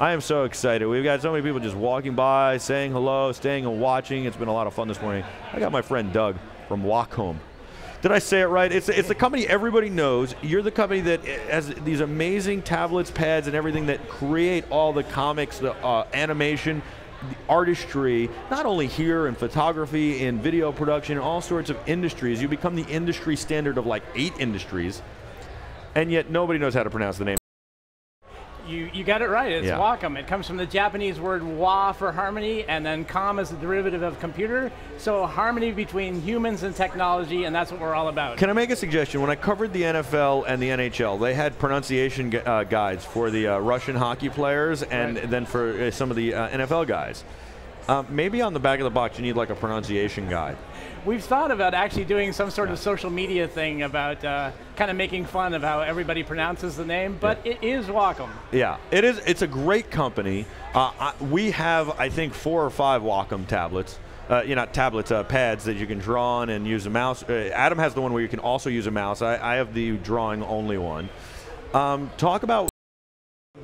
I am so excited. We've got so many people just walking by, saying hello, staying and watching. It's been a lot of fun this morning. I got my friend Doug from Wacom. Did I say it right? It's the company everybody knows. You're the company that has these amazing tablets, pads, and everything that create all the comics, the animation, the artistry, not only here in photography, in video production, all sorts of industries. You become the industry standard of like 8 industries, and yet nobody knows how to pronounce the name. You got it right. It's Wacom. It comes from the Japanese word wa for harmony, and then com is the derivative of computer. So harmony between humans and technology, and that's what we're all about. Can I make a suggestion? When I covered the NFL and the NHL, they had pronunciation guides for the Russian hockey players and then for some of the NFL guys. Maybe on the back of the box you need like a pronunciation guide. We've thought about actually doing some sort of social media thing about kind of making fun of how everybody pronounces the name, but it is Wacom. Yeah, it is. It's a great company. We have, I think, 4 or 5 Wacom tablets. Not tablets, pads that you can draw on and use a mouse. Adam has the one where you can also use a mouse. I have the drawing only one. Talk about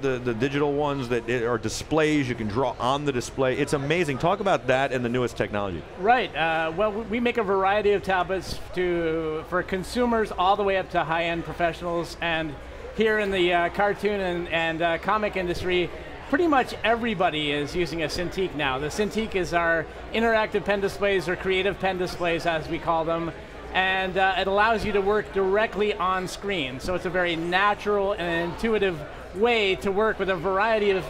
the digital ones that are displays. You can draw on the display. It's amazing. Talk about that and the newest technology. Right. Well, we make a variety of tablets for consumers all the way up to high-end professionals. And here in the cartoon and comic industry, pretty much everybody is using a Cintiq now. The Cintiq is our interactive pen displays, or creative pen displays as we call them. And it allows you to work directly on screen. So it's a very natural and intuitive way to work with a variety of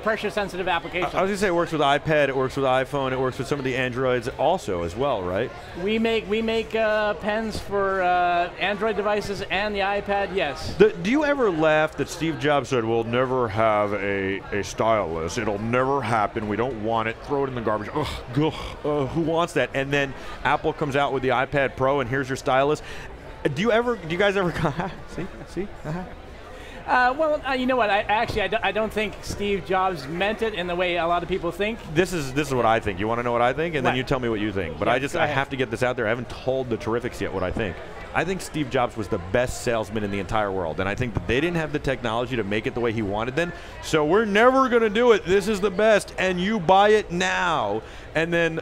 pressure-sensitive applications. I was going to say it works with iPad, it works with iPhone, it works with some of the Androids also as well, right? We make pens for Android devices and the iPad, yes. Do you ever laugh that Steve Jobs said, we'll never have a stylus, it'll never happen, we don't want it, throw it in the garbage, who wants that? And then Apple comes out with the iPad Pro and here's your stylus. Do you guys ever go, see? Well, you know what? I don't think Steve Jobs meant it in the way a lot of people think. This is what I think. You want to know what I think, and then you tell me what you think. But yeah, I have to get this out there. I haven't told the Terrifics yet what I think. I think Steve Jobs was the best salesman in the entire world, and I think that they didn't have the technology to make it the way he wanted then. So we're never going to do it. This is the best, and you buy it now. And then,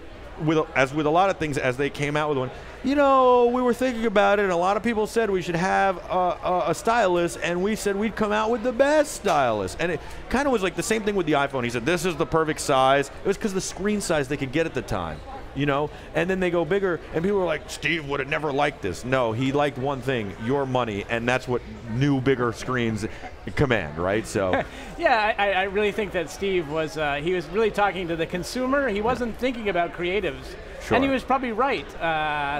as with a lot of things, as they came out with one, you know, we were thinking about it, and a lot of people said we should have a stylus, and we said we'd come out with the best stylus. And it kind of was like the same thing with the iPhone. He said, this is the perfect size. It was because the screen size they could get at the time, you know? And then they go bigger, and people were like, Steve would have never liked this. No, he liked one thing, your money, and that's what new, bigger screens command, right? So, yeah, I really think that Steve was, he was really talking to the consumer. He wasn't thinking about creatives. Sure. And he was probably right,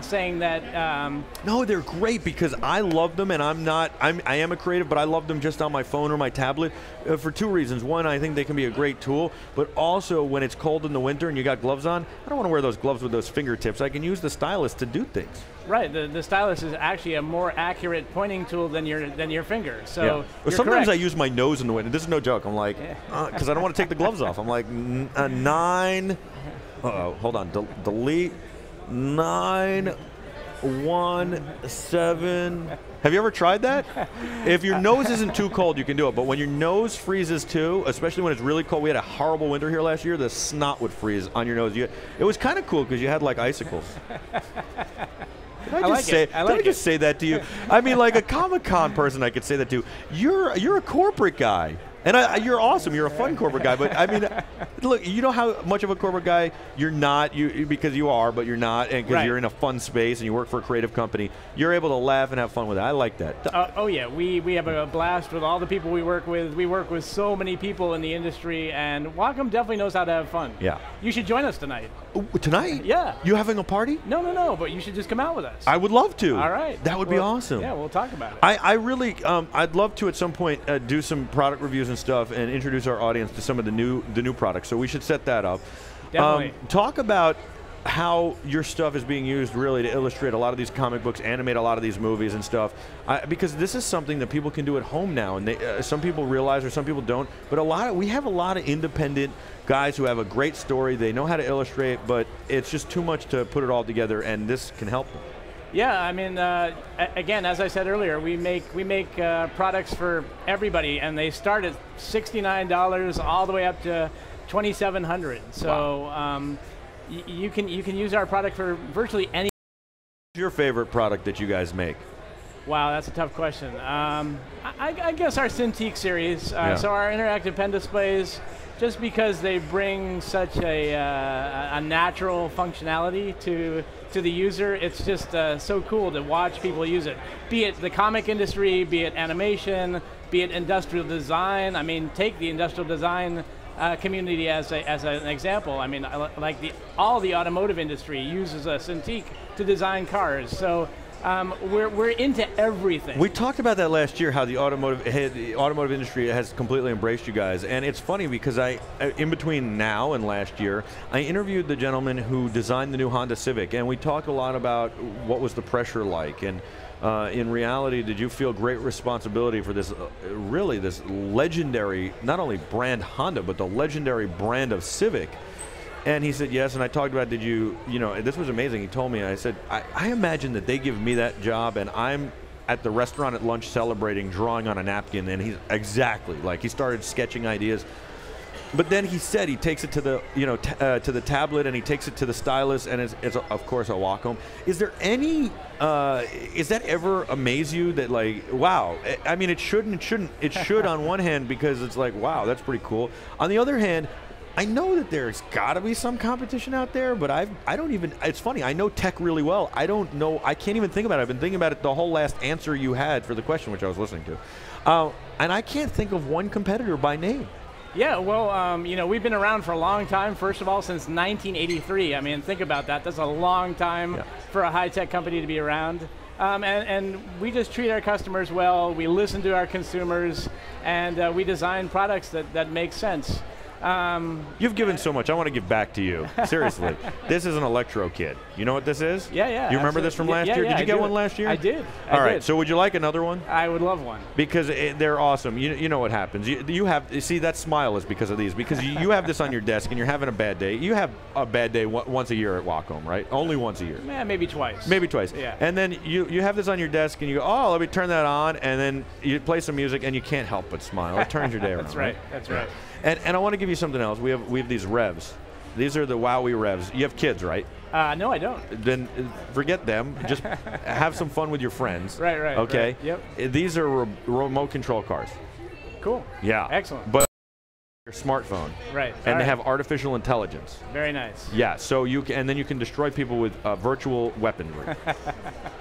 saying that. No, they're great because I love them, and I am a creative, but I love them just on my phone or my tablet for 2 reasons. One, I think they can be a great tool, but also when it's cold in the winter and you got gloves on, I don't want to wear those gloves with those fingertips. I can use the stylus to do things. Right, the stylus is actually a more accurate pointing tool than your finger. So yeah. Well, sometimes I use my nose in the winter. This is no joke. I'm like, because I don't want to take the gloves off. I'm like, 9. Uh-oh, hold on. Delete 9, 1, 7. Have you ever tried that? If your nose isn't too cold, you can do it. But when your nose freezes too, especially when it's really cold, we had a horrible winter here last year, the snot would freeze on your nose. It was kind of cool because you had like icicles. Did I just say that to you? I mean, like a Comic-Con person, I could say that to. You're a corporate guy. And you're awesome. You're a fun corporate guy. But I mean, look, you know how much of a corporate guy you're not. Because you are, but you're not, and because you're in a fun space and you work for a creative company. You're able to laugh and have fun with it. I like that. Oh yeah, we have a blast with all the people we work with. We work with so many people in the industry, and Wacom definitely knows how to have fun. Yeah. You should join us tonight. Tonight? Yeah. You having a party? No. But you should just come out with us. I would love to. All right. That would be awesome. Yeah, we'll talk about it. I really, I'd love to at some point do some product reviews and stuff and introduce our audience to some of the new products. So we should set that up. Definitely. Talk about how your stuff is being used really to illustrate a lot of these comic books, animate a lot of these movies and stuff, because this is something that people can do at home now, and some people realize or some people don't, but we have a lot of independent guys who have a great story, they know how to illustrate, but it's just too much to put it all together, and this can help them. Yeah, I mean, again, as I said earlier, we make products for everybody, and they start at $69 all the way up to $2,700. So Wow. you can use our product for virtually any. What's your favorite product that you guys make? Wow, that's a tough question. I guess our Cintiq series. Yeah. So our interactive pen displays, just because they bring such a natural functionality to the user, it's just so cool to watch people use it. Be it the comic industry, be it animation, be it industrial design. I mean, take the industrial design community as an example. I mean, like all the automotive industry uses a Cintiq to design cars. So we're into everything. We talked about that last year, how the automotive industry has completely embraced you guys. And it's funny because in between now and last year, I interviewed the gentleman who designed the new Honda Civic, and we talked a lot about what was the pressure like. And in reality, did you feel great responsibility for this, really this legendary, not only brand Honda, but the legendary brand of Civic? And he said yes, and I talked about, this was amazing. He told me, I said, I imagine that they give me that job, and I'm at the restaurant at lunch celebrating, drawing on a napkin, and he's exactly, like, he started sketching ideas. But then he said he takes it to the, to the tablet, and he takes it to the stylus, and it's of course a Wacom. Is there any, is that ever amaze you that, like, wow, I mean, it should on one hand, because it's like, wow, that's pretty cool. On the other hand, I know that there's got to be some competition out there, but I don't even, it's funny, I know tech really well. I don't know, I can't even think about it. I've been thinking about it the whole last answer you had for the question, which I was listening to. And I can't think of one competitor by name. Yeah, well, we've been around for a long time, first of all, since 1983. I mean, think about that. That's a long time for a high-tech company to be around. And we just treat our customers well, we listen to our consumers, and we design products that make sense. You've given so much. I want to give back to you. Seriously. This is an Electro Kit. You know what this is? Yeah. You remember this from last year? Did you get one last year? I did. All right. So would you like another one? I would love one. Because they're awesome. You know what happens. You see, that smile is because of these. Because you have this on your desk and you're having a bad day. You have a bad day once a year at Wacom, right? Only once a year. Yeah, maybe twice. Maybe twice. Yeah. And then you have this on your desk and you go, oh, let me turn that on. And then you play some music and you can't help but smile. It turns your day around. That's right. That's right. And I want to give you something else. We have these revs. These are the Wowie revs. You have kids, right? No, I don't. Then forget them. Just have some fun with your friends. Right. Okay. Right. Yep. These are remote control cars. Cool. Yeah. Excellent. But your smartphone. Right. And they have artificial intelligence. Very nice. Yeah. So and then you can destroy people with virtual weaponry.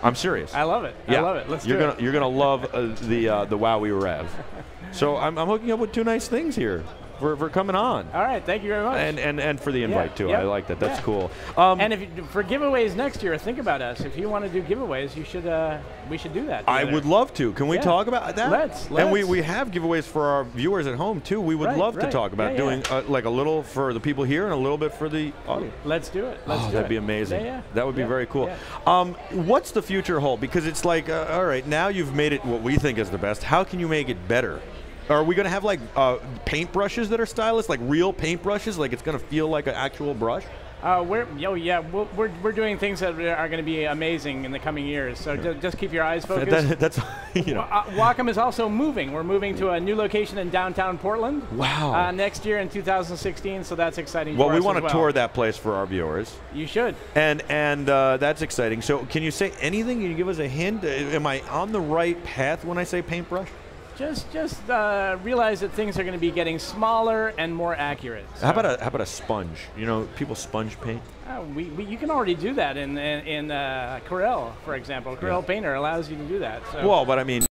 I'm serious. I love it. Yeah. I love it. Let's do it. it. You're gonna love the Wowie rev. So I'm hooking up with two nice things here. For coming on. All right, thank you very much. And for the invite too. Yep. I like that. That's cool. And for giveaways next year, think about us. If you want to do giveaways, we should do that together. I would love to. Can we talk about that? Let's. And we have giveaways for our viewers at home too. We would love to talk about doing like a little for the people here and a little bit for the audience. Let's do it. Let's do it. That'd be amazing. Yeah. That would be very cool. Yeah. What's the future hold? Because it's like, all right, now you've made it what we think is the best. How can you make it better? Are we going to have like paint brushes that are stylish, like real paint brushes, like it's going to feel like an actual brush? We're doing things that are going to be amazing in the coming years. So just keep your eyes focused. That's Wacom is also moving. We're moving to a new location in downtown Portland. Wow. Next year in 2016. So that's exciting. Well, for we us want to as tour that place for our viewers. You should. And that's exciting. So can you say anything? Can you give us a hint? Am I on the right path when I say paintbrush? Just realize that things are going to be getting smaller and more accurate. So. How about a sponge? You know, people sponge paint. You can already do that in Corel, for example. Corel Painter allows you to do that. So. Well, but I mean,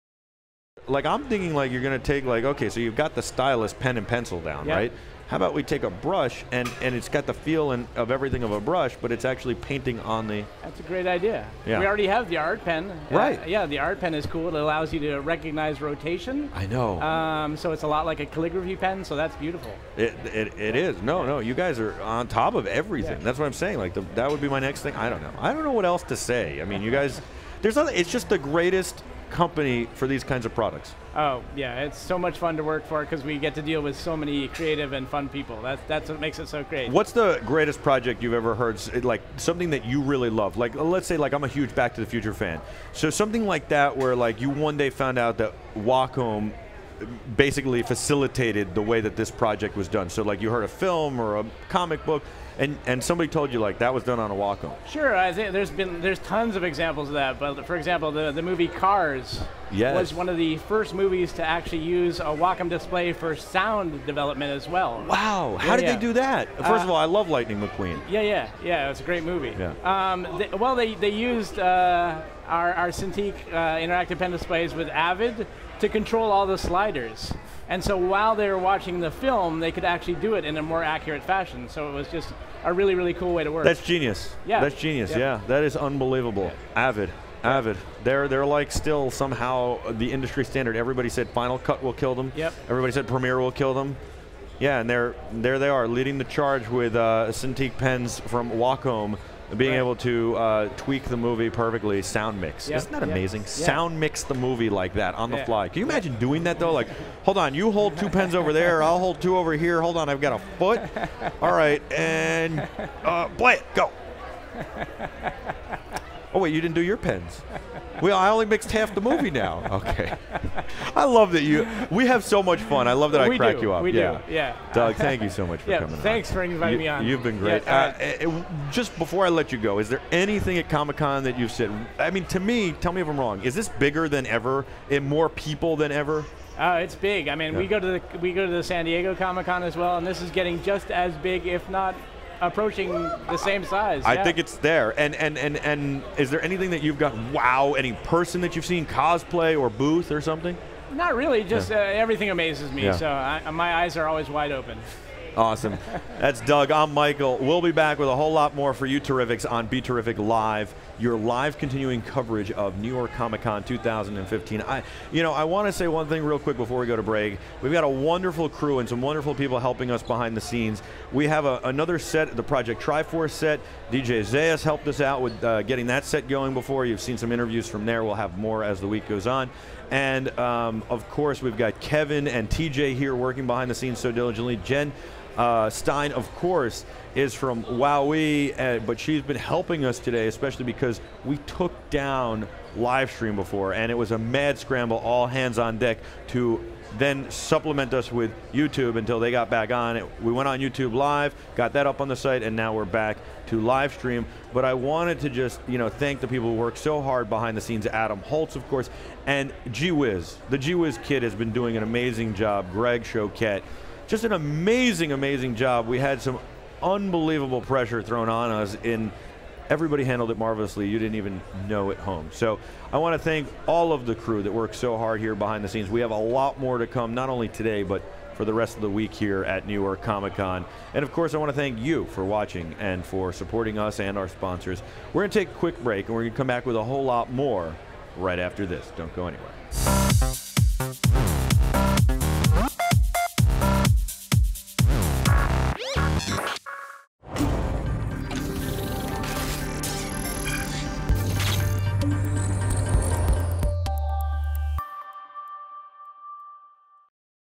like I'm thinking like you're going to take like, okay, so you've got the stylus pen and pencil down, right? How about we take a brush and it's got the feel of everything of a brush, but it's actually painting on the... That's a great idea. Yeah. We already have the art pen. Right. The art pen is cool. It allows you to recognize rotation. I know. So it's a lot like a calligraphy pen, so that's beautiful. It is. No, you guys are on top of everything. Yeah. That's what I'm saying. Like that would be my next thing. I don't know what else to say. I mean, you guys, there's nothing. It's just the greatest company for these kinds of products? Oh, yeah, it's so much fun to work for because we get to deal with so many creative and fun people. That's what makes it so great. What's the greatest project you've ever heard, like something that you really love? Like, let's say like I'm a huge Back to the Future fan. So something like that where like you one day found out that Wacom basically facilitated the way that this project was done. So like you heard a film or a comic book, and somebody told you like that was done on a Wacom. Sure, I think there's tons of examples of that. But for example, the movie Cars was one of the first movies to actually use a Wacom display for sound development as well. Wow, how did they do that? First of all, I love Lightning McQueen. Yeah, it's a great movie. Yeah. They used our Cintiq interactive pen displays with Avid to control all the sliders. And so while they were watching the film, they could actually do it in a more accurate fashion. So it was just a really, really cool way to work. That's genius. Yeah. That's genius, Yep. yeah. That is unbelievable. Yeah. Avid. They're like still somehow the industry standard. Everybody said Final Cut will kill them. Yep. Everybody said Premiere will kill them. Yeah, and there they are, leading the charge with Cintiq pens from Wacom, being able to tweak the movie perfectly, sound mix. Isn't that amazing? Sound mix the movie like that on the fly. Can you imagine doing that though? Like, hold on, you hold 2 pens over there, I'll hold 2 over here. Hold on, I've got a foot. All right, and play it, go. Oh wait, you didn't do your pens. Well, I only mixed half the movie now. Okay. I love that we have so much fun. I love that I crack you up. We do, yeah. Doug, thank you so much for coming on. Thanks for inviting me on. You've been great. Just before I let you go, is there anything at Comic-Con that you've said, I mean, to me, tell me if I'm wrong, is this bigger than ever, and more people than ever? It's big. I mean, we go to the San Diego Comic-Con as well, and this is getting just as big, if not approaching the same size. I think it's there. And is there anything that you've got, wow, any person that you've seen cosplay or booth or something? Not really, just everything amazes me, so my eyes are always wide open. Awesome. That's Doug. I'm Michael. We'll be back with a whole lot more for you Terrifics on BeTerrific Live, your live continuing coverage of New York Comic Con 2015. I want to say one thing real quick before we go to break. We've got a wonderful crew and some wonderful people helping us behind the scenes. We have another set, the Project Triforce set. DJ Zayas helped us out with getting that set going before. You've seen some interviews from there. We'll have more as the week goes on. And of course, we've got Kevin and TJ here working behind the scenes so diligently. Jen Stein, of course, is from WowWee, but she's been helping us today, especially because we took down Livestream before, and it was a mad scramble, all hands on deck to then supplement us with YouTube until they got back on. We went on YouTube Live, got that up on the site, and now we're back to Livestream. But I wanted to just, thank the people who work so hard behind the scenes. Adam Holtz, of course, and G-Wiz. The G-Wiz kid has been doing an amazing job. Greg Choquette. Just an amazing, amazing job. We had some unbelievable pressure thrown on us, and everybody handled it marvelously. You didn't even know at home. So I want to thank all of the crew that worked so hard here behind the scenes. We have a lot more to come, not only today, but for the rest of the week here at New York Comic Con. And of course, I want to thank you for watching and for supporting us and our sponsors. We're going to take a quick break, and we're going to come back with a whole lot more right after this. Don't go anywhere.